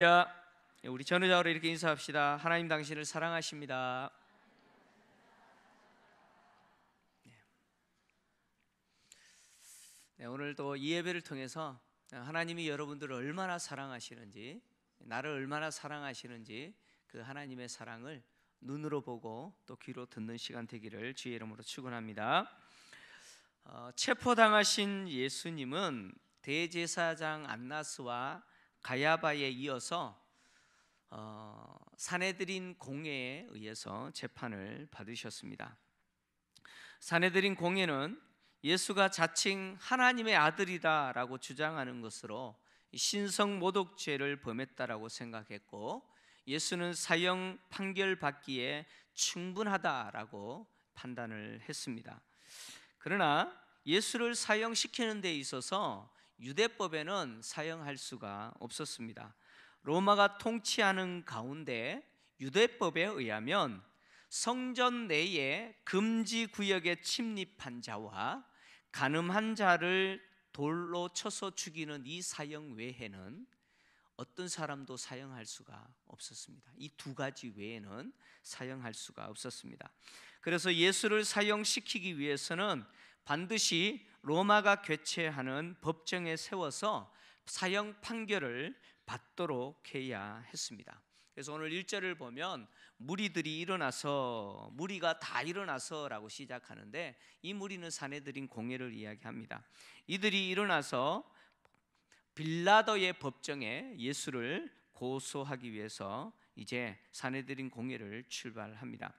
자, 우리 전우자로 이렇게 인사합시다. 하나님 당신을 사랑하십니다. 네, 오늘도 이 예배를 통해서 하나님이 여러분들을 얼마나 사랑하시는지, 나를 얼마나 사랑하시는지 그 하나님의 사랑을 눈으로 보고 또 귀로 듣는 시간 되기를 주의 이름으로 축원합니다. 체포당하신 예수님은 대제사장 안나스와 가야바에 이어서 산헤드린 공회에 의해서 재판을 받으셨습니다. 산헤드린 공회는 예수가 자칭 하나님의 아들이다라고 주장하는 것으로 신성 모독죄를 범했다라고 생각했고, 예수는 사형 판결받기에 충분하다라고 판단을 했습니다. 그러나 예수를 사형시키는 데 있어서 유대법에는 사형할 수가 없었습니다. 로마가 통치하는 가운데 유대법에 의하면 성전 내에 금지 구역에 침입한 자와 간음한 자를 돌로 쳐서 죽이는 이 사형 외에는 어떤 사람도 사형할 수가 없었습니다. 이 두 가지 외에는 사형할 수가 없었습니다. 그래서 예수를 사형시키기 위해서는 반드시 로마가 괴체하는 법정에 세워서 사형 판결을 받도록 해야 했습니다. 그래서 오늘 1절을 보면 무리가 다 일어나서 라고 시작하는데, 이 무리는 산헤드린 공회를 이야기합니다. 이들이 일어나서 빌라도의 법정에 예수를 고소하기 위해서 이제 산헤드린 공회를 출발합니다.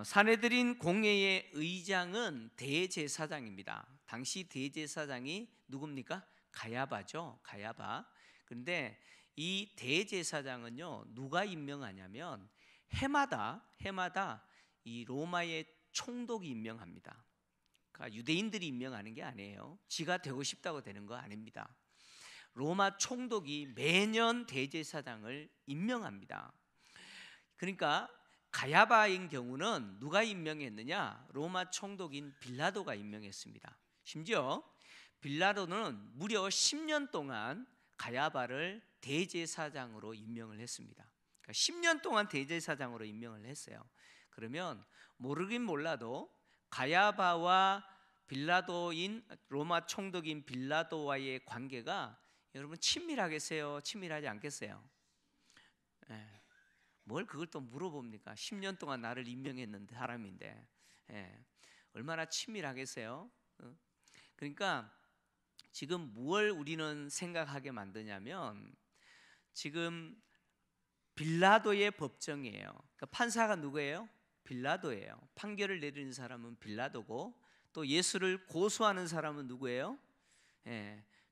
산헤드린 공회의 의장은 대제사장입니다. 당시 대제사장이 누굽니까? 가야바죠. 가야바. 그런데 이 대제사장은요, 누가 임명하냐면 해마다 이 로마의 총독이 임명합니다. 그러니까 유대인들이 임명하는 게 아니에요. 지가 되고 싶다고 되는 거 아닙니다. 로마 총독이 매년 대제사장을 임명합니다. 그러니까 가야바인 경우는 누가 임명했느냐? 로마 총독인 빌라도가 임명했습니다. 심지어 빌라도는 무려 10년 동안 가야바를 대제사장으로 임명을 했습니다. 그러니까 10년 동안 대제사장으로 임명을 했어요. 그러면 모르긴 몰라도 가야바와 빌라도인 로마 총독인 빌라도와의 관계가 여러분 친밀하겠어요? 친밀하지 않겠어요? 뭘 그걸 또 물어봅니까? 10년 동안 나를 임명했는데 사람인데 얼마나 친밀하겠어요? 그러니까 지금 무엇을 우리는 생각하게 만드냐면, 지금 빌라도의 법정이에요. 그러니까 판사가 누구예요? 빌라도예요. 판결을 내리는 사람은 빌라도고, 또 예수를 고소하는 사람은 누구예요?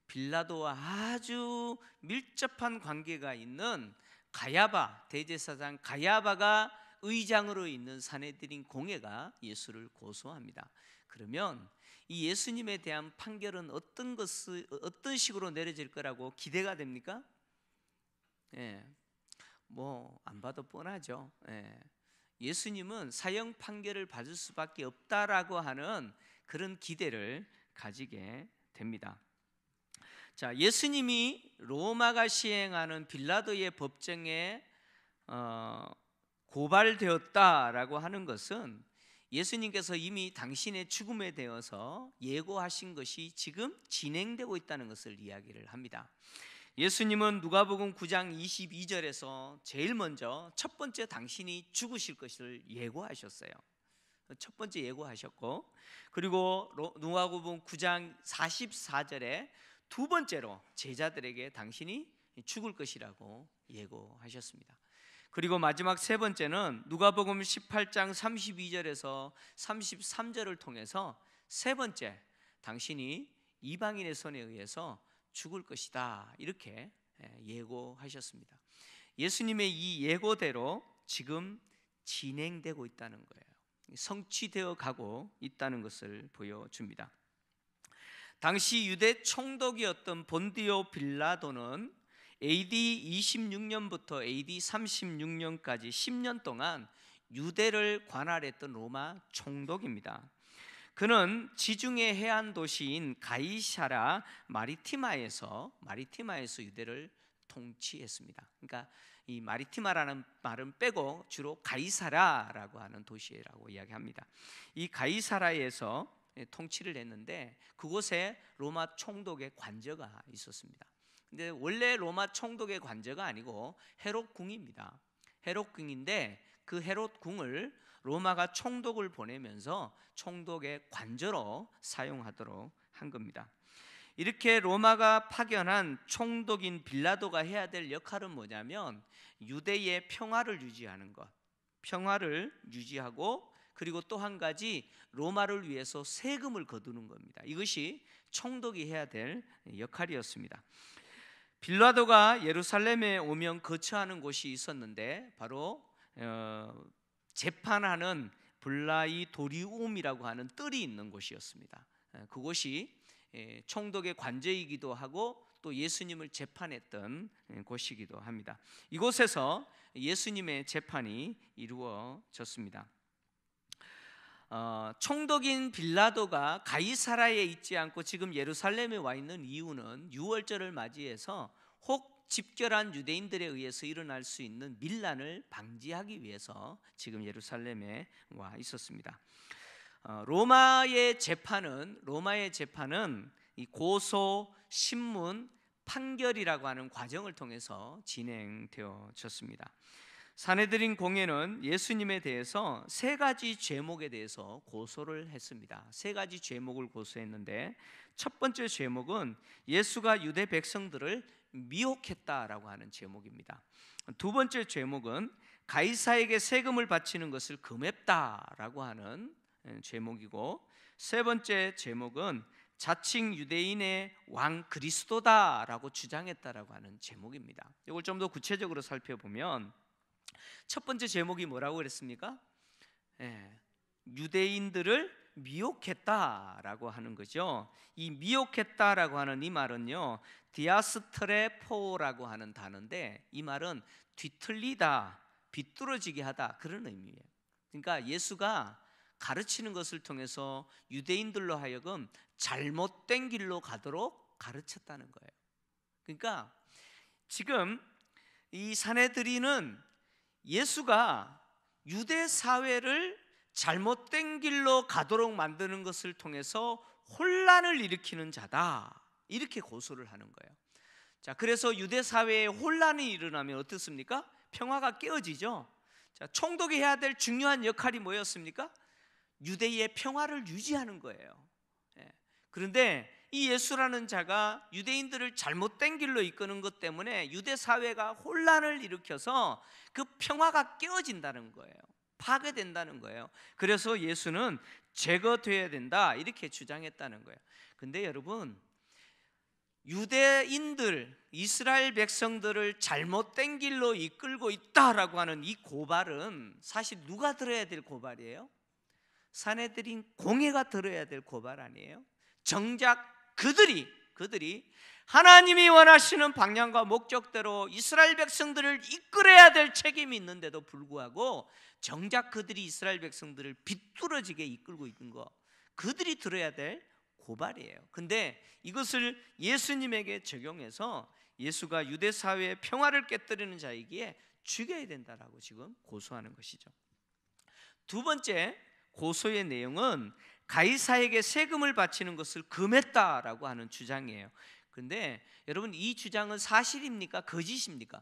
빌라도와 아주 밀접한 관계가 있는 가야바, 대제사장 가야바가 의장으로 있는 산헤드린 공회가 예수를 고소합니다. 그러면 이 예수님에 대한 판결은 어떤 식으로 내려질 거라고 기대가 됩니까? 뭐 안 봐도 뻔하죠. 예수님은 사형 판결을 받을 수밖에 없다라고 하는 그런 기대를 가지게 됩니다. 자, 예수님이 로마가 시행하는 빌라도의 법정에 고발되었다라고 하는 것은 예수님께서 이미 당신의 죽음에 대해서 예고하신 것이 지금 진행되고 있다는 것을 이야기를 합니다. 예수님은 누가복음 9장 22절에서 제일 먼저 첫 번째 당신이 죽으실 것을 예고하셨어요. 첫 번째 예고하셨고, 그리고 누가복음 9장 44절에 두 번째로 제자들에게 당신이 죽을 것이라고 예고하셨습니다. 그리고 마지막 세 번째는 누가복음 18장 32절에서 33절을 통해서 세 번째, 당신이 이방인의 손에 의해서 죽을 것이다, 이렇게 예고하셨습니다. 예수님의 이 예고대로 지금 진행되고 있다는 거예요. 성취되어 가고 있다는 것을 보여줍니다. 당시 유대 총독이었던 본디오 빌라도는 AD 26년부터 AD 36년까지 10년 동안 유대를 관할했던 로마 총독입니다. 그는 지중해 해안 도시인 가이사라 마리티마에서 유대를 통치했습니다. 그러니까 이 마리티마라는 말은 빼고 주로 가이사라라고 하는 도시라고 이야기합니다. 이 가이사라에서 통치를 했는데 그곳에 로마 총독의 관저가 있었습니다. 근데 원래 로마 총독의 관저가 아니고 헤롯 궁입니다. 헤롯 궁인데 그 헤롯 궁을 로마가 총독을 보내면서 총독의 관저로 사용하도록 한 겁니다. 이렇게 로마가 파견한 총독인 빌라도가 해야 될 역할은 뭐냐면 유대의 평화를 유지하는 것, 평화를 유지하고 그리고 또 한 가지 로마를 위해서 세금을 거두는 겁니다. 이것이 총독이 해야 될 역할이었습니다. 빌라도가 예루살렘에 오면 거처하는 곳이 있었는데 바로 재판하는 블라이도리움이라고 하는 뜰이 있는 곳이었습니다. 그곳이 총독의 관저이기도 하고 또 예수님을 재판했던 곳이기도 합니다. 이곳에서 예수님의 재판이 이루어졌습니다. 총독인 빌라도가 가이사라에 있지 않고 지금 예루살렘에 와 있는 이유는 유월절을 맞이해서 혹 집결한 유대인들에 의해서 일어날 수 있는 밀란을 방지하기 위해서 지금 예루살렘에 와 있었습니다. 로마의 재판은 이 고소, 신문, 판결이라고 하는 과정을 통해서 진행되어졌습니다. 산헤드린 공회는 예수님에 대해서 세 가지 죄목에 대해서 고소를 했습니다. 세 가지 죄목을 고소했는데 첫 번째 죄목은 예수가 유대 백성들을 미혹했다라고 하는 죄목입니다. 두 번째 죄목은 가이사에게 세금을 바치는 것을 금했다라고 하는 죄목이고 세 번째 죄목은 자칭 유대인의 왕 그리스도다라고 주장했다라고 하는 제목입니다. 이걸 좀 더 구체적으로 살펴보면 첫 번째 제목이 뭐라고 그랬습니까? 유대인들을 미혹했다라고 하는 거죠. 이 미혹했다라고 하는 이 말은요, 디아스트레포라고 하는 단어인데 이 말은 뒤틀리다, 비뚤어지게 하다 그런 의미예요. 그러니까 예수가 가르치는 것을 통해서 유대인들로 하여금 잘못된 길로 가도록 가르쳤다는 거예요. 그러니까 지금 이 산헤드린은 예수가 유대 사회를 잘못된 길로 가도록 만드는 것을 통해서 혼란을 일으키는 자다 이렇게 고소를 하는 거예요. 자, 그래서 유대 사회에 혼란이 일어나면 어떻습니까? 평화가 깨어지죠. 자, 총독이 해야 될 중요한 역할이 뭐였습니까? 유대의 평화를 유지하는 거예요. 그런데 이 예수라는 자가 유대인들을 잘못된 길로 이끄는 것 때문에 유대 사회가 혼란을 일으켜서 그 평화가 깨어진다는 거예요. 파괴된다는 거예요. 그래서 예수는 제거돼야 된다 이렇게 주장했다는 거예요. 근데 여러분, 유대인들, 이스라엘 백성들을 잘못된 길로 이끌고 있다라고 하는 이 고발은 사실 누가 들어야 될 고발이에요? 산헤드린 공회가 들어야 될 고발 아니에요? 정작 그들이 하나님이 원하시는 방향과 목적대로 이스라엘 백성들을 이끌어야 될 책임이 있는데도 불구하고 정작 그들이 이스라엘 백성들을 비뚤어지게 이끌고 있는 거, 그들이 들어야 될 고발이에요. 근데 이것을 예수님에게 적용해서 예수가 유대 사회의 평화를 깨뜨리는 자이기에 죽여야 된다라고 지금 고소하는 것이죠. 두 번째 고소의 내용은 가이사에게 세금을 바치는 것을 금했다라고 하는 주장이에요. 그런데 여러분, 이 주장은 사실입니까? 거짓입니까?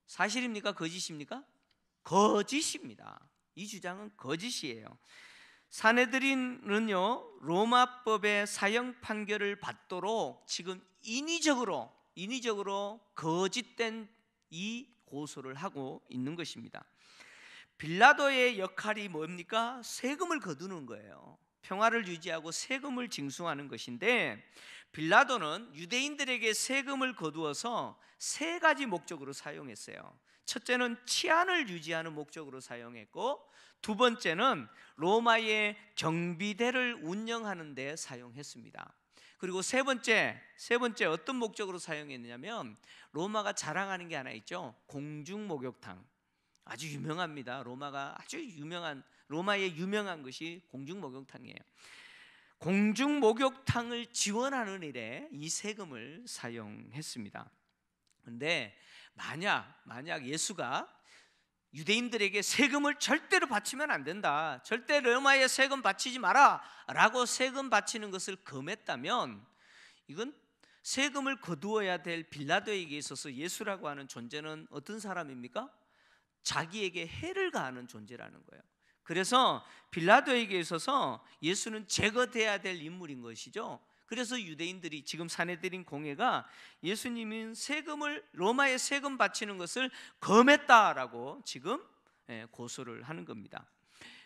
사실입니까? 거짓입니까? 거짓입니다. 이 주장은 거짓이에요. 산헤드린은요, 로마법의 사형 판결을 받도록 지금 인위적으로 거짓된 이 고소를 하고 있는 것입니다. 빌라도의 역할이 뭡니까? 세금을 거두는 거예요. 평화를 유지하고 세금을 징수하는 것인데 빌라도는 유대인들에게 세금을 거두어서 세 가지 목적으로 사용했어요. 첫째는 치안을 유지하는 목적으로 사용했고, 두 번째는 로마의 경비대를 운영하는 데 사용했습니다. 그리고 세 번째 어떤 목적으로 사용했느냐면 로마가 자랑하는 게 하나 있죠. 공중 목욕탕. 아주 유명합니다. 로마의 유명한 것이 공중 목욕탕이에요. 공중 목욕탕을 지원하는 일에 이 세금을 사용했습니다. 근데 만약 예수가 유대인들에게 세금을 절대로 바치면 안 된다, 절대 로마에 세금 바치지 마라 라고 세금 바치는 것을 금했다면, 이건 세금을 거두어야 될 빌라도에게 있어서 예수라고 하는 존재는 어떤 사람입니까? 자기에게 해를 가하는 존재라는 거예요. 그래서 빌라도에게 있어서 예수는 제거돼야 될 인물인 것이죠. 그래서 유대인들이, 지금 사내들인 공회가 예수님은 로마에 세금 바치는 것을 금했다라고 지금 고소를 하는 겁니다.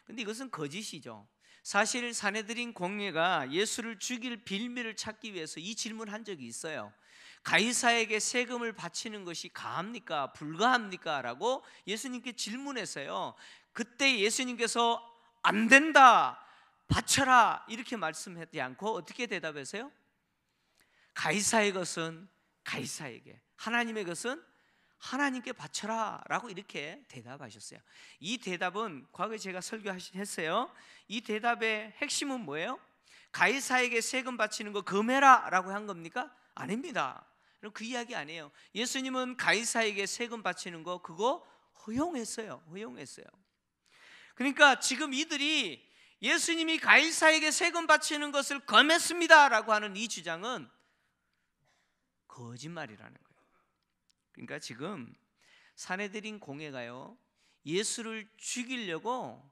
근데 이것은 거짓이죠. 사실 사내들인 공회가 예수를 죽일 빌미를 찾기 위해서 이 질문을 한 적이 있어요. 가이사에게 세금을 바치는 것이 가합니까? 불가합니까? 라고 예수님께 질문했어요. 그때 예수님께서 안 된다, 바쳐라 이렇게 말씀하지 않고 어떻게 대답하세요? 가이사의 것은 가이사에게, 하나님의 것은 하나님께 바쳐라 라고 이렇게 대답하셨어요. 이 대답은 과거에 제가 설교했어요. 이 대답의 핵심은 뭐예요? 가이사에게 세금 바치는 거 금해라 라고 한 겁니까? 아닙니다. 그 이야기 아니에요. 예수님은 가이사에게 세금 바치는 거 그거 허용했어요. 그러니까 지금 이들이 예수님이 가이사에게 세금 바치는 것을 금했습니다 라고 하는 이 주장은 거짓말이라는 거예요. 그러니까 지금 사내들인 공회가요, 예수를 죽이려고,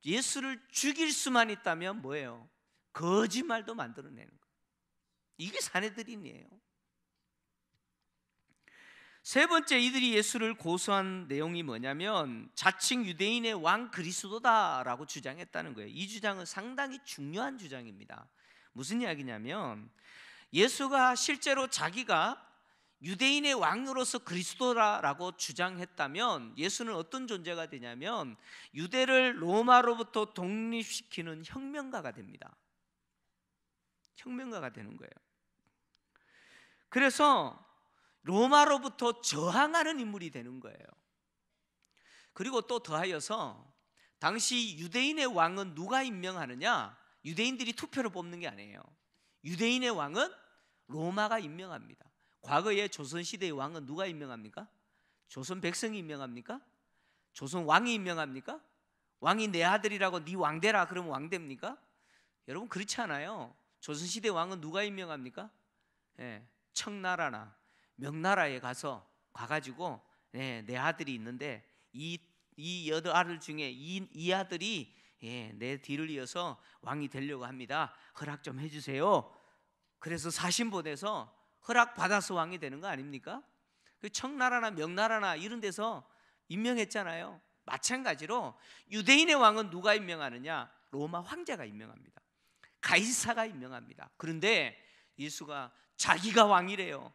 예수를 죽일 수만 있다면 뭐예요? 거짓말도 만들어내는 거예요. 이게 사내들인이에요. 세 번째, 이들이 예수를 고소한 내용이 뭐냐면 자칭 유대인의 왕 그리스도다라고 주장했다는 거예요. 이 주장은 상당히 중요한 주장입니다. 무슨 이야기냐면, 예수가 실제로 자기가 유대인의 왕으로서 그리스도라고 주장했다면 예수는 어떤 존재가 되냐면 유대를 로마로부터 독립시키는 혁명가가 됩니다. 혁명가가 되는 거예요. 그래서 로마로부터 저항하는 인물이 되는 거예요. 그리고 또 더하여서 당시 유대인의 왕은 누가 임명하느냐? 유대인들이 투표로 뽑는 게 아니에요. 유대인의 왕은 로마가 임명합니다. 과거에 조선시대의 왕은 누가 임명합니까? 조선 백성이 임명합니까? 조선 왕이 임명합니까? 왕이 내 아들이라고 네 왕되라 그러면 왕됩니까? 여러분 그렇지 않아요. 조선시대 왕은 누가 임명합니까? 청나라나 명나라에 가가지고 내 아들이 있는데 이 여덟 아들 중에 이 아들이 내 뒤를 이어서 왕이 되려고 합니다. 허락 좀 해주세요. 그래서 사신 보내서 허락 받아서 왕이 되는 거 아닙니까? 그 청나라나 명나라나 이런 데서 임명했잖아요. 마찬가지로 유대인의 왕은 누가 임명하느냐? 로마 황제가 임명합니다. 가이사가 임명합니다. 그런데 예수가 자기가 왕이래요.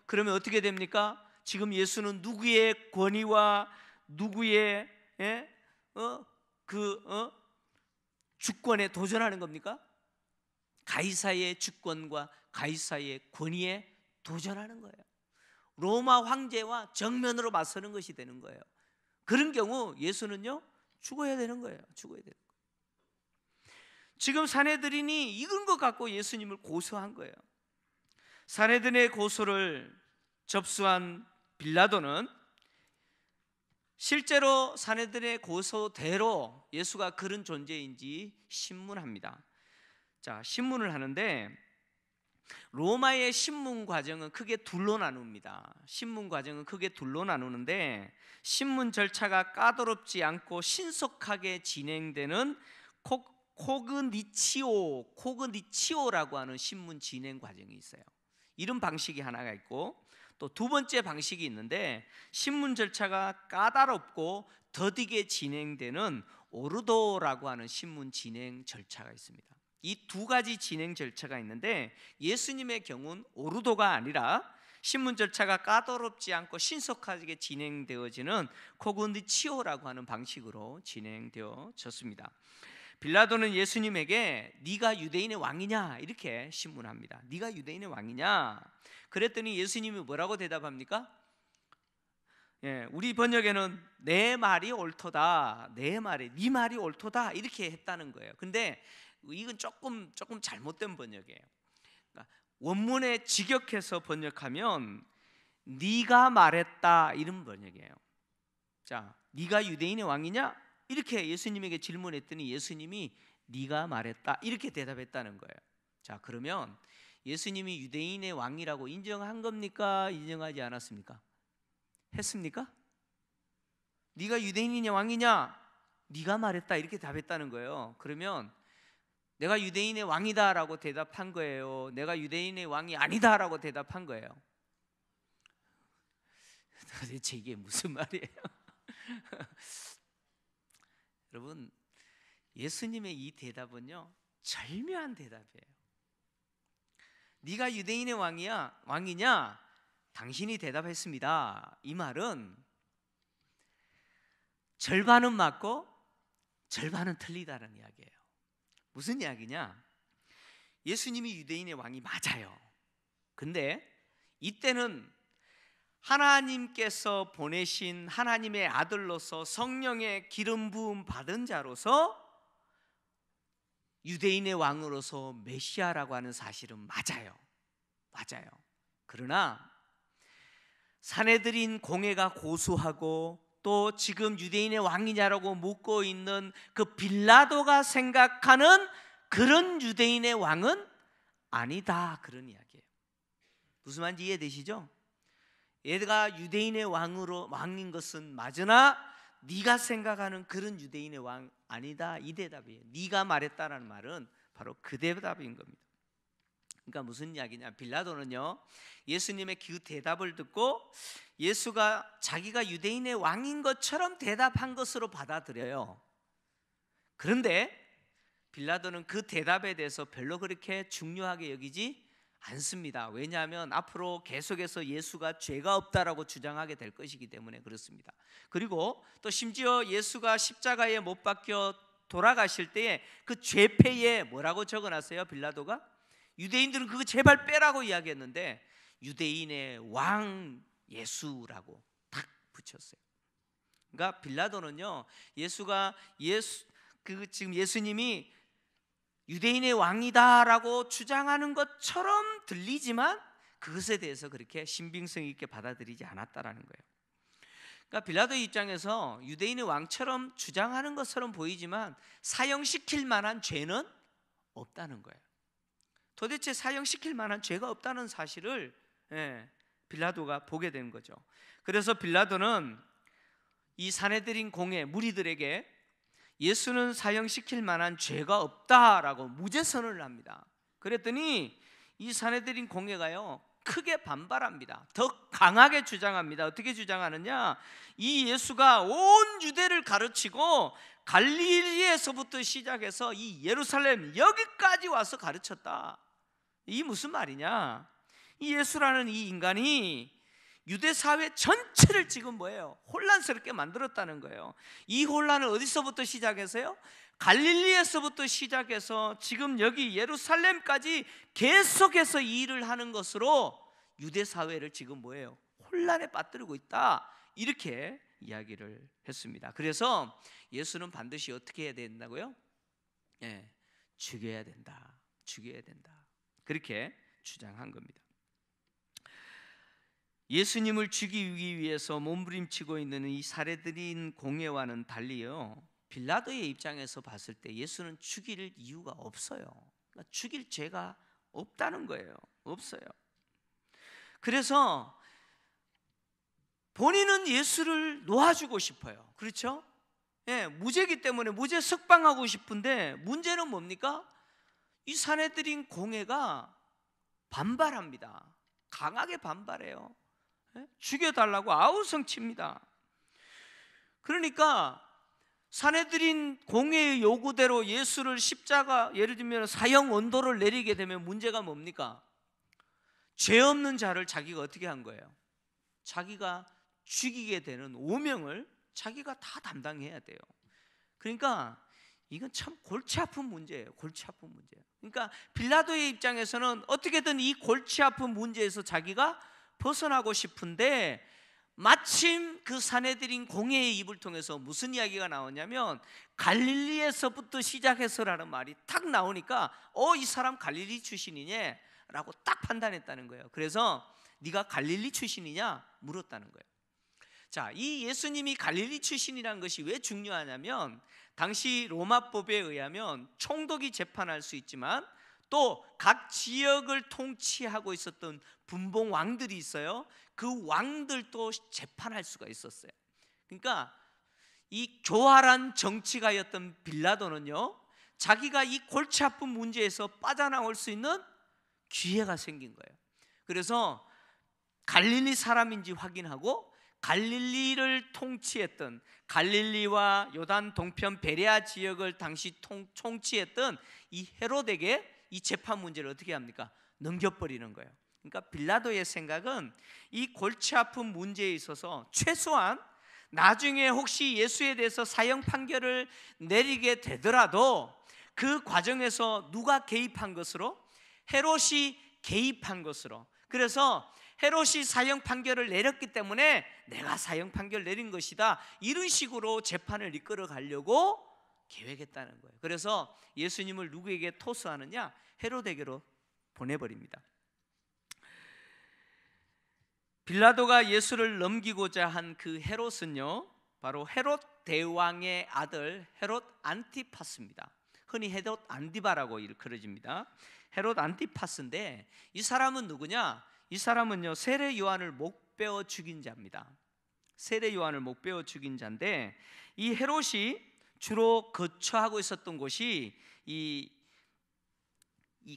그러면 어떻게 됩니까? 지금 예수는 누구의 권위와 누구의 주권에 도전하는 겁니까? 가이사의 주권과 가이사의 권위에 도전하는 거예요. 로마 황제와 정면으로 맞서는 것이 되는 거예요. 그런 경우 예수는요 죽어야 되는 거예요. 지금 사내들인이 이런 것 갖고 예수님을 고소한 거예요. 사내들의 고소를 접수한 빌라도는 실제로 사내들의 고소대로 예수가 그런 존재인지 신문합니다. 자, 신문을 하는데 로마의 신문 과정은 크게 둘로 나눕니다. 신문 절차가 까다롭지 않고 신속하게 진행되는 코그니치오라고 하는 신문 진행 과정이 있어요. 이런 방식이 하나가 있고 또 두 번째 방식이 있는데 신문 절차가 까다롭고 더디게 진행되는 오르도라고 하는 신문 진행 절차가 있습니다. 이 두 가지 진행 절차가 있는데 예수님의 경우는 오르도가 아니라 신문 절차가 까다롭지 않고 신속하게 진행되어지는 코그니치오라고 하는 방식으로 진행되어졌습니다. 빌라도는 예수님에게 네가 유대인의 왕이냐 이렇게 신문합니다. 네가 유대인의 왕이냐? 그랬더니 예수님이 뭐라고 대답합니까? 우리 번역에는 내 말이 옳도다, 네 말이 옳도다 이렇게 했다는 거예요. 근데 이건 조금 잘못된 번역이에요. 그러니까 원문에 직역해서 번역하면 네가 말했다 이런 번역이에요. 자, 네가 유대인의 왕이냐? 이렇게 예수님에게 질문했더니 예수님이 네가 말했다 이렇게 대답했다는 거예요. 자, 그러면 예수님이 유대인의 왕이라고 인정한 겁니까? 인정하지 않았습니까? 했습니까? 네가 유대인이냐 왕이냐? 네가 말했다 이렇게 답했다는 거예요. 그러면 내가 유대인의 왕이다라고 대답한 거예요? 내가 유대인의 왕이 아니다라고 대답한 거예요? 도대체 이게 무슨 말이에요? 여러분, 예수님의 이 대답은요 절묘한 대답이에요. 네가 유대인의 왕이냐? 당신이 대답했습니다. 이 말은 절반은 맞고 절반은 틀리다는 이야기예요. 무슨 이야기냐? 예수님이 유대인의 왕이 맞아요. 근데 이때는 하나님께서 보내신 하나님의 아들로서 성령의 기름 부음 받은 자로서 유대인의 왕으로서 메시아라고 하는 사실은 맞아요. 그러나 산헤드린 공회가 고소하고 또 지금 유대인의 왕이냐라고 묻고 있는 그 빌라도가 생각하는 그런 유대인의 왕은 아니다, 그런 이야기예요. 무슨 말인지 이해되시죠? 얘가 유대인의 왕인 것은 맞으나 네가 생각하는 그런 유대인의 왕 아니다, 이 대답이에요. 네가 말했다라는 말은 바로 그 대답인 겁니다. 그러니까 무슨 이야기냐? 빌라도는요 예수님의 그 대답을 듣고 예수가 자기가 유대인의 왕인 것처럼 대답한 것으로 받아들여요. 그런데 빌라도는 그 대답에 대해서 별로 그렇게 중요하게 여기지 않습니다. 왜냐하면 앞으로 계속해서 예수가 죄가 없다라고 주장하게 될 것이기 때문에 그렇습니다. 그리고 또 심지어 예수가 십자가에 못 박혀 돌아가실 때에 그 죄패에 뭐라고 적어놨어요? 빌라도가 유대인들은 그거 제발 빼라고 이야기했는데 유대인의 왕 예수라고 딱 붙였어요. 그러니까 빌라도는요 지금 예수님이 유대인의 왕이다라고 주장하는 것처럼 들리지만 그것에 대해서 그렇게 신빙성 있게 받아들이지 않았다라는 거예요. 그러니까 빌라도의 입장에서 유대인의 왕처럼 주장하는 것처럼 보이지만 사형시킬 만한 죄는 없다는 거예요. 도대체 사형시킬 만한 죄가 없다는 사실을 빌라도가 보게 된 거죠. 그래서 빌라도는 이 산헤드린 공회 무리들에게 예수는 사형시킬 만한 죄가 없다라고 무죄 선언을 합니다. 그랬더니 이 산헤드린 공회가요 크게 반발합니다. 더 강하게 주장합니다. 어떻게 주장하느냐? 이 예수가 온 유대를 가르치고 갈릴리에서부터 시작해서 이 예루살렘 여기까지 와서 가르쳤다. 이 무슨 말이냐? 이 예수라는 이 인간이 유대 사회 전체를 지금 뭐예요? 혼란스럽게 만들었다는 거예요. 이 혼란을 어디서부터 시작해서요? 갈릴리에서부터 시작해서 지금 여기 예루살렘까지 계속해서 이 일을 하는 것으로 유대 사회를 지금 뭐예요? 혼란에 빠뜨리고 있다, 이렇게 이야기를 했습니다. 그래서 예수는 반드시 어떻게 해야 된다고요? 죽여야 된다. 그렇게 주장한 겁니다. 예수님을 죽이기 위해서 몸부림치고 있는 이 산헤드린 공회와는 달리요 빌라도의 입장에서 봤을 때 예수는 죽일 이유가 없어요. 그러니까 죽일 죄가 없다는 거예요. 없어요. 그래서 본인은 예수를 놓아주고 싶어요. 그렇죠? 무죄이기 때문에 무죄 석방하고 싶은데 문제는 뭡니까? 이 산헤드린 공회가 반발합니다. 강하게 반발해요. 죽여달라고 아우성칩니다. 그러니까 산헤드린 공회의 요구대로 예수를 십자가, 예를 들면 사형 원도를 내리게 되면 문제가 뭡니까? 죄 없는 자를 자기가 어떻게 한 거예요? 자기가 죽이게 되는 오명을 자기가 다 담당해야 돼요. 그러니까 이건 참 골치 아픈 문제예요. 그러니까 빌라도의 입장에서는 어떻게든 이 골치 아픈 문제에서 자기가 벗어나고 싶은데 마침 그 산헤드린 공회의 입을 통해서 무슨 이야기가 나오냐면 갈릴리에서부터 시작해서라는 말이 탁 나오니까 이 사람 갈릴리 출신이냐? 라고 딱 판단했다는 거예요. 그래서 네가 갈릴리 출신이냐 물었다는 거예요. 자, 이 예수님이 갈릴리 출신이라는 것이 왜 중요하냐면 당시 로마법에 의하면 총독이 재판할 수 있지만 또 각 지역을 통치하고 있었던 분봉 왕들이 있어요. 그 왕들도 재판할 수가 있었어요. 그러니까 이 교활한 정치가였던 빌라도는요, 자기가 이 골치 아픈 문제에서 빠져나올 수 있는 기회가 생긴 거예요. 그래서 갈릴리 사람인지 확인하고 갈릴리를 통치했던, 갈릴리와 요단 동편 베레아 지역을 당시 통치했던 이 헤롯에게 이 재판 문제를 어떻게 합니까? 넘겨버리는 거예요. 그러니까 빌라도의 생각은 이 골치 아픈 문제에 있어서 최소한 나중에 혹시 예수에 대해서 사형 판결을 내리게 되더라도 그 과정에서 누가 개입한 것으로? 헤롯이 개입한 것으로. 그래서 헤롯이 사형 판결을 내렸기 때문에 내가 사형 판결 내린 것이다, 이런 식으로 재판을 이끌어 가려고 계획했다는 거예요. 그래서 예수님을 누구에게 토스하느냐? 헤롯에게로 보내버립니다. 빌라도가 예수를 넘기고자 한 그 헤롯은요, 바로 헤롯 대왕의 아들 헤롯 안티파스입니다. 흔히 헤롯 안디바라고 일컬어집니다. 헤롯 안티파스인데 이 사람은 누구냐? 이 사람은요, 세례 요한을 목베어 죽인 자입니다. 세례 요한을 목베어 죽인 자인데 이 헤롯이 주로 거처하고 있었던 곳이 이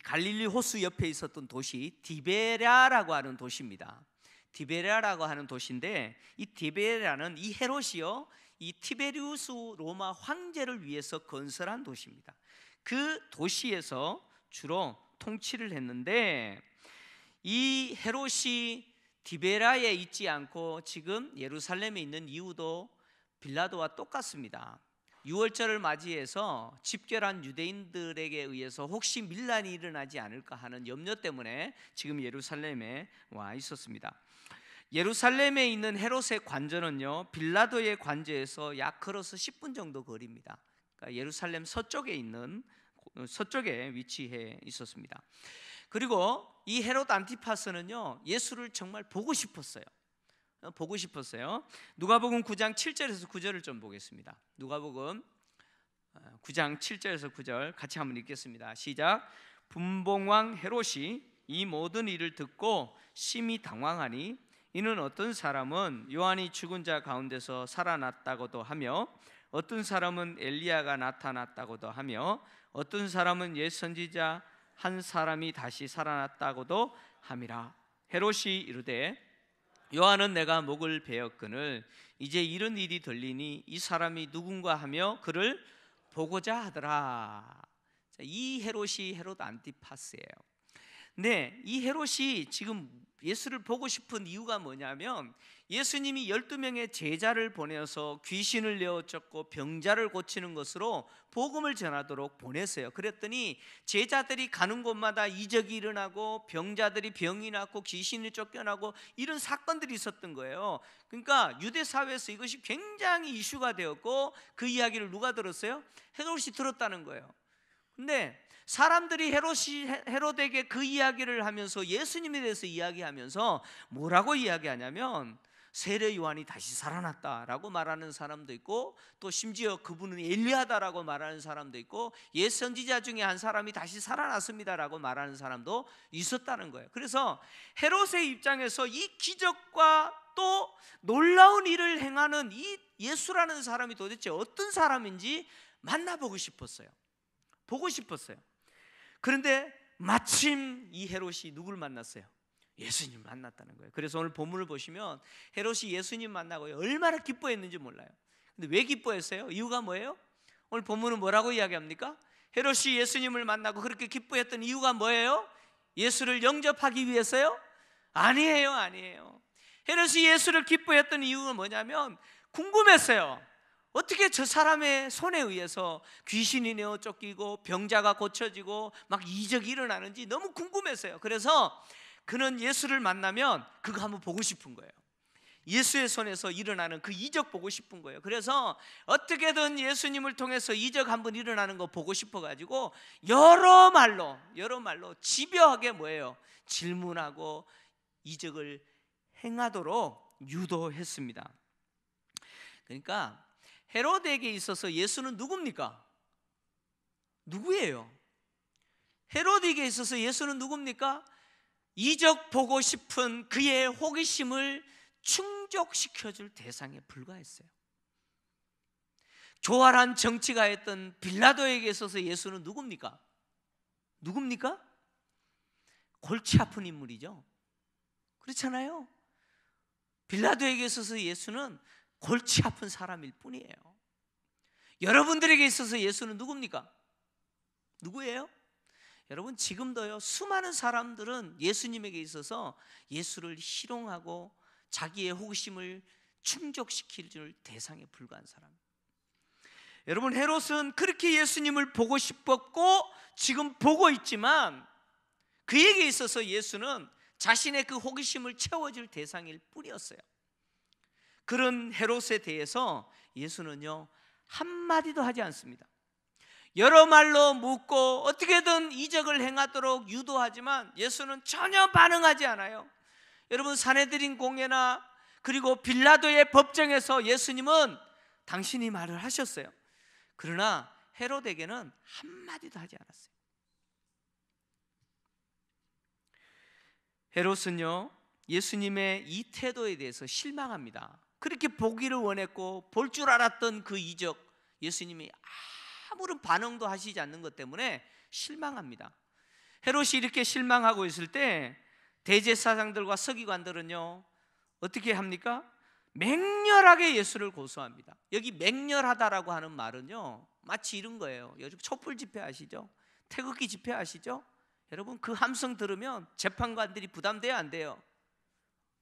갈릴리 호수 옆에 있었던 도시 디베랴라고 하는 도시입니다. 디베랴라고 하는 도시인데 이 디베랴는 이 헤롯이요, 이 티베리우스 로마 황제를 위해서 건설한 도시입니다. 그 도시에서 주로 통치를 했는데 이 헤롯이 디베랴에 있지 않고 지금 예루살렘에 있는 이유도 빌라도와 똑같습니다. 유월절을 맞이해서 집결한 유대인들에게 의해서 혹시 밀란이 일어나지 않을까 하는 염려 때문에 지금 예루살렘에 와 있었습니다. 예루살렘에 있는 헤롯의 관저는요, 빌라도의 관저에서 약 걸어서 10분 정도 거리입니다. 그러니까 예루살렘 서쪽에 위치해 있었습니다. 그리고 이 헤롯 안티파스는요, 예수를 정말 보고 싶었어요. 누가복음 9장 7절에서 9절을 좀 보겠습니다. 누가복음 9장 7절에서 9절 같이 한번 읽겠습니다. 시작. 분봉왕 헤롯이 이 모든 일을 듣고 심히 당황하니 이는 어떤 사람은 요한이 죽은 자 가운데서 살아났다고도 하며 어떤 사람은 엘리야가 나타났다고도 하며 어떤 사람은 옛 선지자 한 사람이 다시 살아났다고도 함이라. 헤롯이 이르되 요한은 내가 목을 베었거늘 이제 이런 일이 들리니 이 사람이 누군가 하며 그를 보고자 하더라. 이 헤롯이 헤롯 안티파스예요. 네, 이 헤롯이 지금 예수를 보고 싶은 이유가 뭐냐면 예수님이 12명의 제자를 보내어서 귀신을 내어쫓고 병자를 고치는 것으로 복음을 전하도록 보냈어요. 그랬더니 제자들이 가는 곳마다 이적이 일어나고 병자들이 병이 낫고 귀신이 쫓겨나고 이런 사건들이 있었던 거예요. 그러니까 유대 사회에서 이것이 굉장히 이슈가 되었고 그 이야기를 누가 들었어요? 헤롯이 들었다는 거예요. 근데 사람들이 헤롯에게 그 이야기를 하면서 예수님에 대해서 이야기하면서 뭐라고 이야기하냐면 세례 요한이 다시 살아났다라고 말하는 사람도 있고 또 심지어 그분은 엘리야다라고 말하는 사람도 있고 옛 선지자 중에 한 사람이 다시 살아났습니다라고 말하는 사람도 있었다는 거예요. 그래서 헤롯의 입장에서 이 기적과 또 놀라운 일을 행하는 이 예수라는 사람이 도대체 어떤 사람인지 만나보고 싶었어요. 보고 싶었어요. 그런데 마침 이 헤롯이 누굴 만났어요? 예수님 만났다는 거예요. 그래서 오늘 본문을 보시면 헤롯이 예수님 만나고 얼마나 기뻐했는지 몰라요. 근데 왜 기뻐했어요? 이유가 뭐예요? 오늘 본문은 뭐라고 이야기합니까? 헤롯이 예수님을 만나고 그렇게 기뻐했던 이유가 뭐예요? 예수를 영접하기 위해서요? 아니에요. 헤롯이 예수를 기뻐했던 이유가 뭐냐면 궁금했어요. 어떻게 저 사람의 손에 의해서 귀신이 내어 쫓기고 병자가 고쳐지고 막 이적이 일어나는지 너무 궁금했어요. 그래서 그는 예수를 만나면 그거 한번 보고 싶은 거예요. 예수의 손에서 일어나는 그 이적 보고 싶은 거예요. 그래서 어떻게든 예수님을 통해서 이적 한번 일어나는 거 보고 싶어가지고 여러 말로 집요하게 뭐예요? 질문하고 이적을 행하도록 유도했습니다. 그러니까 헤로데에게 있어서 예수는 누굽니까? 누구예요? 헤로데에게 있어서 예수는 누굽니까? 이적 보고 싶은 그의 호기심을 충족시켜줄 대상에 불과했어요. 교활한 정치가였던 빌라도에게 있어서 예수는 누굽니까? 골치 아픈 인물이죠. 그렇잖아요. 빌라도에게 있어서 예수는 골치 아픈 사람일 뿐이에요. 여러분들에게 있어서 예수는 누구예요? 여러분, 지금도요, 수많은 사람들은 예수님에게 있어서 예수를 희롱하고 자기의 호기심을 충족시킬 줄 대상에 불과한 사람. 여러분, 헤롯은 그렇게 예수님을 보고 싶었고 지금 보고 있지만 그에게 있어서 예수는 자신의 그 호기심을 채워줄 대상일 뿐이었어요. 그런 헤롯에 대해서 예수는요, 한마디도 하지 않습니다. 여러 말로 묻고 어떻게든 이적을 행하도록 유도하지만 예수는 전혀 반응하지 않아요. 여러분, 산헤드린 공회나 그리고 빌라도의 법정에서 예수님은 당신이 말을 하셨어요. 그러나 헤롯에게는 한마디도 하지 않았어요. 헤롯은요, 예수님의 이 태도에 대해서 실망합니다. 그렇게 보기를 원했고 볼 줄 알았던 그 이적, 예수님이 아무런 반응도 하시지 않는 것 때문에 실망합니다. 헤롯이 이렇게 실망하고 있을 때 대제사장들과 서기관들은요, 어떻게 합니까? 맹렬하게 예수를 고소합니다. 여기 맹렬하다라고 하는 말은요, 마치 이런 거예요. 요즘 촛불 집회 아시죠? 태극기 집회 아시죠? 여러분, 그 함성 들으면 재판관들이 부담돼요, 안 돼요?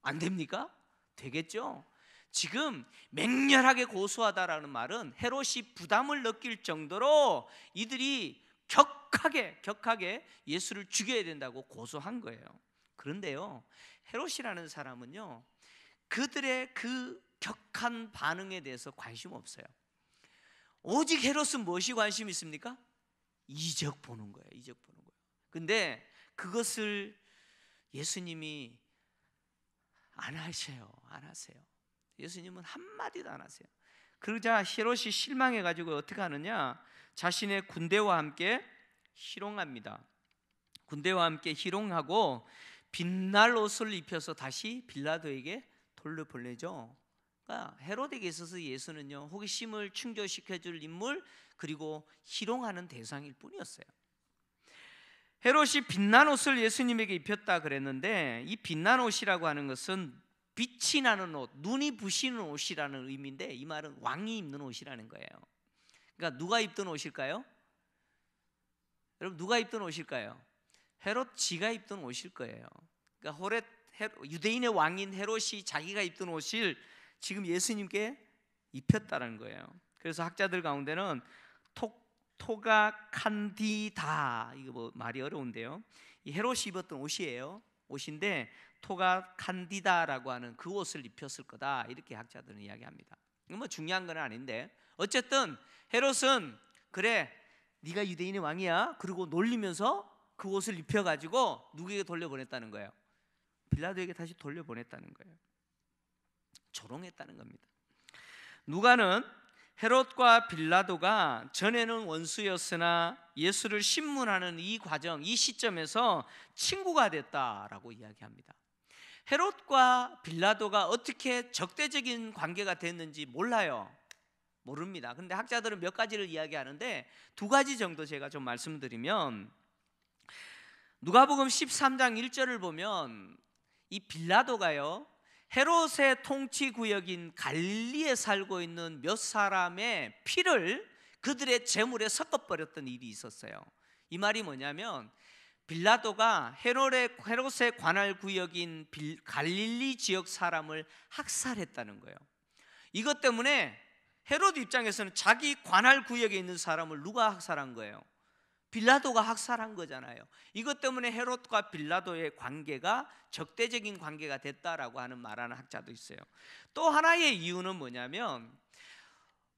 안 됩니까? 되겠죠? 지금 맹렬하게 고소하다라는 말은 헤롯이 부담을 느낄 정도로 이들이 격하게 예수를 죽여야 된다고 고소한 거예요. 그런데요, 헤롯이라는 사람은요, 그들의 그 격한 반응에 대해서 관심 없어요. 오직 헤롯은 무엇이 관심 있습니까? 이적 보는 거예요. 이적 보는 거예요. 근데 그것을 예수님이 안 하세요. 예수님은 한마디도 안 하세요. 그러자 헤롯이 실망해가지고 어떻게 하느냐, 자신의 군대와 함께 희롱합니다. 군대와 함께 희롱하고 빛날 옷을 입혀서 다시 빌라도에게 돌려보내죠. 그러니까 헤롯에게 있어서 예수는요, 호기심을 충족시켜줄 인물, 그리고 희롱하는 대상일 뿐이었어요. 헤롯이 빛난 옷을 예수님에게 입혔다 그랬는데, 이 빛난 옷이라고 하는 것은 빛이 나는 옷, 눈이 부시는 옷이라는 의미인데, 이 말은 왕이 입는 옷이라는 거예요. 그러니까 누가 입던 옷일까요? 여러분, 누가 입던 옷일까요? 헤롯 지가 입던 옷일 거예요. 그러니까 유대인의 왕인 헤롯이 자기가 입던 옷을 지금 예수님께 입혔다는 거예요. 그래서 학자들 가운데는 토가 칸디다, 이거 뭐 말이 어려운데요, 이 헤롯이 입었던 옷인데 토가 칸디다라고 하는 그 옷을 입혔을 거다, 이렇게 학자들은 이야기합니다. 이건 뭐 중요한 건 아닌데, 어쨌든 헤롯은 그래, 네가 유대인의 왕이야, 그리고 놀리면서 그 옷을 입혀가지고 누구에게 돌려보냈다는 거예요? 빌라도에게 다시 돌려보냈다는 거예요. 조롱했다는 겁니다. 누가는 헤롯과 빌라도가 전에는 원수였으나 예수를 신문하는 이 과정, 이 시점에서 친구가 됐다라고 이야기합니다. 헤롯과 빌라도가 어떻게 적대적인 관계가 됐는지 모릅니다. 근데 학자들은 몇 가지를 이야기하는데, 두 가지 정도 제가 좀 말씀드리면, 누가복음 13장 1절을 보면 이 빌라도가요, 헤롯의 통치 구역인 갈릴리에 살고 있는 몇 사람의 피를 그들의 제물에 섞어버렸던 일이 있었어요. 이 말이 뭐냐면, 빌라도가 헤롯의 관할 구역인 갈릴리 지역 사람을 학살했다는 거예요. 이것 때문에 헤롯 입장에서는 자기 관할 구역에 있는 사람을 누가 학살한 거예요? 빌라도가 학살한 거잖아요. 이것 때문에 헤롯과 빌라도의 관계가 적대적인 관계가 됐다라고 말하는 학자도 있어요. 또 하나의 이유는 뭐냐면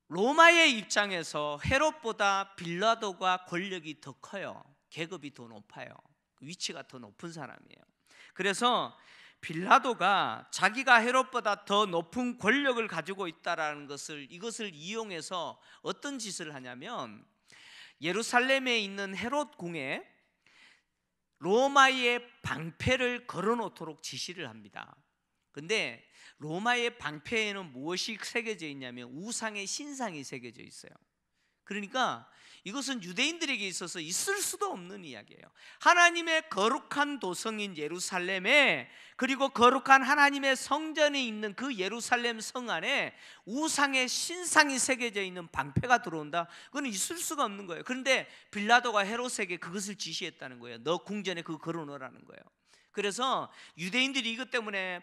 로마의 입장에서 헤롯보다 빌라도가 권력이 더 커요. 계급이 더 높아요. 위치가 더 높은 사람이에요. 그래서 빌라도가 자기가 헤롯보다 더 높은 권력을 가지고 있다라는 이것을 이용해서 어떤 짓을 하냐면 예루살렘에 있는 헤롯 궁에 로마의 방패를 걸어놓도록 지시를 합니다. 근데 로마의 방패에는 무엇이 새겨져 있냐면 우상의 신상이 새겨져 있어요. 그러니까 이것은 유대인들에게 있어서 있을 수도 없는 이야기예요. 하나님의 거룩한 도성인 예루살렘에, 그리고 거룩한 하나님의 성전이 있는 그 예루살렘 성 안에 우상의 신상이 새겨져 있는 방패가 들어온다? 그건 있을 수가 없는 거예요. 그런데 빌라도가 헤롯에게 그것을 지시했다는 거예요. 너 궁전에 그거 걸어놓으라는 거예요. 그래서 유대인들이 이것 때문에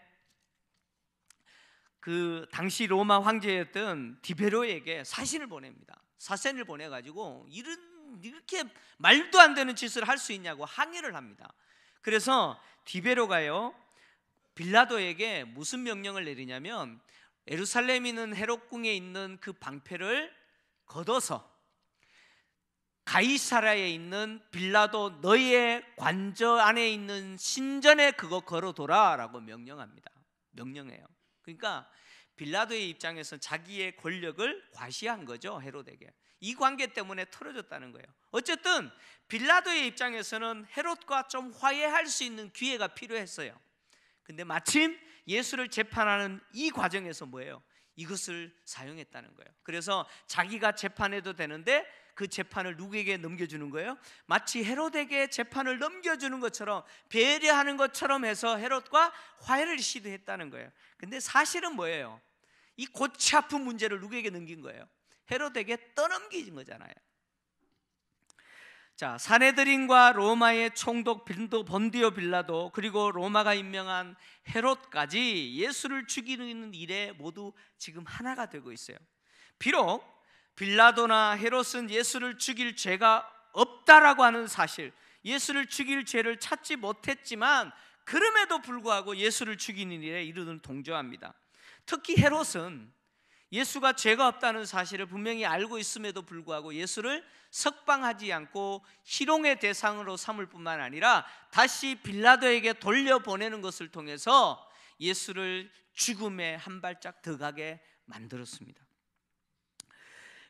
그 당시 로마 황제였던 디베로에게 사신을 보냅니다. 사신을 보내가지고 이렇게 말도 안 되는 짓을 할 수 있냐고 항의를 합니다. 그래서 디베로가요 빌라도에게 무슨 명령을 내리냐면 예루살렘에 있는 헤롯궁에 있는 그 방패를 걷어서 가이사라에 있는 빌라도 너의 관저 안에 있는 신전에 그거 걸어둬라 라고 명령해요. 그러니까 빌라도의 입장에서 자기의 권력을 과시한 거죠. 헤롯에게. 이 관계 때문에 틀어졌다는 거예요. 어쨌든 빌라도의 입장에서는 헤롯과 좀 화해할 수 있는 기회가 필요했어요. 근데 마침 예수를 재판하는 이 과정에서 뭐예요? 이것을 사용했다는 거예요. 그래서 자기가 재판해도 되는데 그 재판을 누구에게 넘겨주는 거예요? 마치 헤롯에게 재판을 넘겨주는 것처럼, 배려하는 것처럼 해서 헤롯과 화해를 시도했다는 거예요. 근데 사실은 뭐예요? 이 골치 아픈 문제를 누구에게 넘긴 거예요? 헤롯에게 떠넘긴 거잖아요. 자, 사내들인과 로마의 총독 본디오 빌라도, 그리고 로마가 임명한 헤롯까지 예수를 죽이는 일에 모두 지금 하나가 되고 있어요. 비록 빌라도나 헤롯은 예수를 죽일 죄가 없다라고 하는 사실, 예수를 죽일 죄를 찾지 못했지만 그럼에도 불구하고 예수를 죽이는 일에 이르는 동조합니다. 특히 헤롯은 예수가 죄가 없다는 사실을 분명히 알고 있음에도 불구하고 예수를 석방하지 않고 희롱의 대상으로 삼을 뿐만 아니라 다시 빌라도에게 돌려보내는 것을 통해서 예수를 죽음에 한 발짝 더 가게 만들었습니다.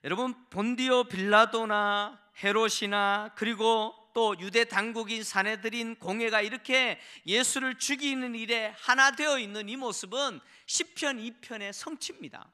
여러분, 본디오 빌라도나 헤롯이나 그리고 또 유대 당국인 사내들인 공회가 이렇게 예수를 죽이는 일에 하나 되어 있는 이 모습은 시편 2편의 성취입니다.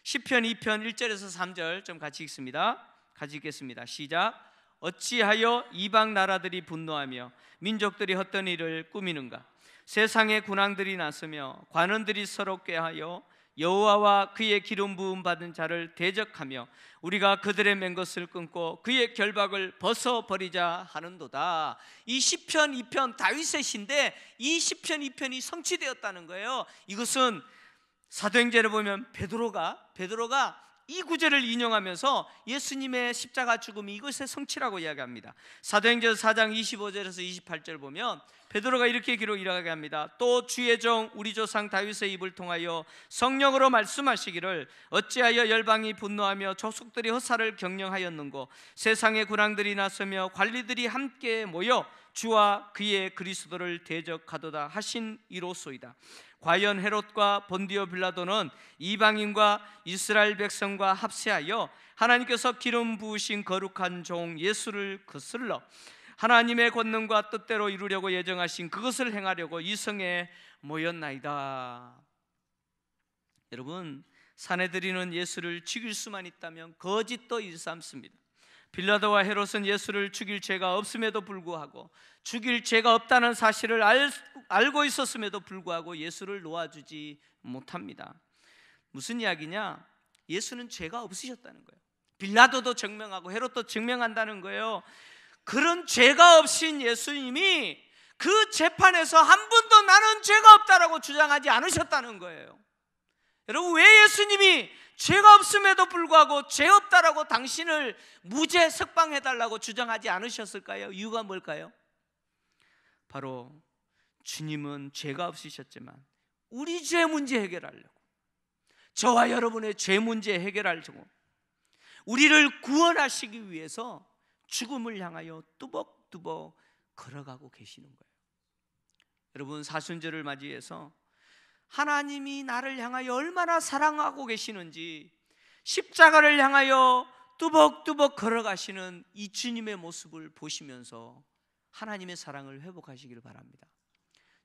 시편 2편 1절에서 3절 좀 같이 읽습니다. 같이 읽겠습니다. 시작. 어찌하여 이방 나라들이 분노하며 민족들이 헛된 일을 꾸미는가? 세상의 군왕들이 나서며 관원들이 서로 꾀하여 여호와와 그의 기름 부음 받은 자를 대적하며 우리가 그들의 맨 것을 끊고 그의 결박을 벗어버리자 하는도다. 이 시편 2편 다윗의 시인데 이 시편 2편이 성취되었다는 거예요. 이것은 사도행전에 보면 베드로가 이 구절을 인용하면서 예수님의 십자가 죽음이 이것의 성취라고 이야기합니다. 사도행전 4장 25절에서 28절 보면 베드로가 이렇게 기록하게 합니다. 또 주의 종 우리 조상 다윗의 입을 통하여 성령으로 말씀하시기를 어찌하여 열방이 분노하며 족속들이 헛살을 경영하였는고 세상의 군왕들이 나서며 관리들이 함께 모여 주와 그의 그리스도를 대적하도다 하신 이로소이다. 과연 헤롯과 본디오 빌라도는 이방인과 이스라엘 백성과 합세하여 하나님께서 기름 부으신 거룩한 종 예수를 거슬러 하나님의 권능과 뜻대로 이루려고 예정하신 그것을 행하려고 이 성에 모였나이다. 여러분, 사내들이는 예수를 죽일 수만 있다면 거짓도 일삼습니다. 빌라도와 헤롯은 예수를 죽일 죄가 없음에도 불구하고, 죽일 죄가 없다는 사실을 알고 있었음에도 불구하고 예수를 놓아주지 못합니다. 무슨 이야기냐? 예수는 죄가 없으셨다는 거예요. 빌라도도 증명하고 헤롯도 증명한다는 거예요. 그런 죄가 없인 예수님이 그 재판에서 한 번도 나는 죄가 없다라고 주장하지 않으셨다는 거예요. 여러분, 왜 예수님이 죄가 없음에도 불구하고 죄 없다라고 당신을 무죄 석방해달라고 주장하지 않으셨을까요? 이유가 뭘까요? 바로 주님은 죄가 없으셨지만 우리 죄 문제 해결하려고, 저와 여러분의 죄 문제 해결하려고, 우리를 구원하시기 위해서 죽음을 향하여 뚜벅뚜벅 걸어가고 계시는 거예요. 여러분, 사순절을 맞이해서 하나님이 나를 향하여 얼마나 사랑하고 계시는지 십자가를 향하여 뚜벅뚜벅 걸어가시는 이 주님의 모습을 보시면서 하나님의 사랑을 회복하시기를 바랍니다.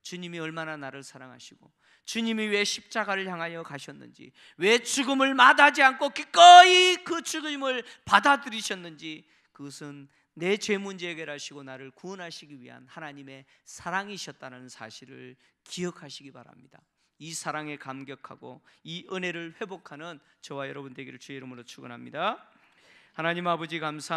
주님이 얼마나 나를 사랑하시고 주님이 왜 십자가를 향하여 가셨는지, 왜 죽음을 마다하지 않고 기꺼이 그 죽음을 받아들이셨는지, 그것은 내 죄 문제 해결하시고 나를 구원하시기 위한 하나님의 사랑이셨다는 사실을 기억하시기 바랍니다. 이 사랑에 감격하고 이 은혜를 회복하는 저와 여러분 되기를 주의 이름으로 축원합니다. 하나님 아버지, 감사합니다.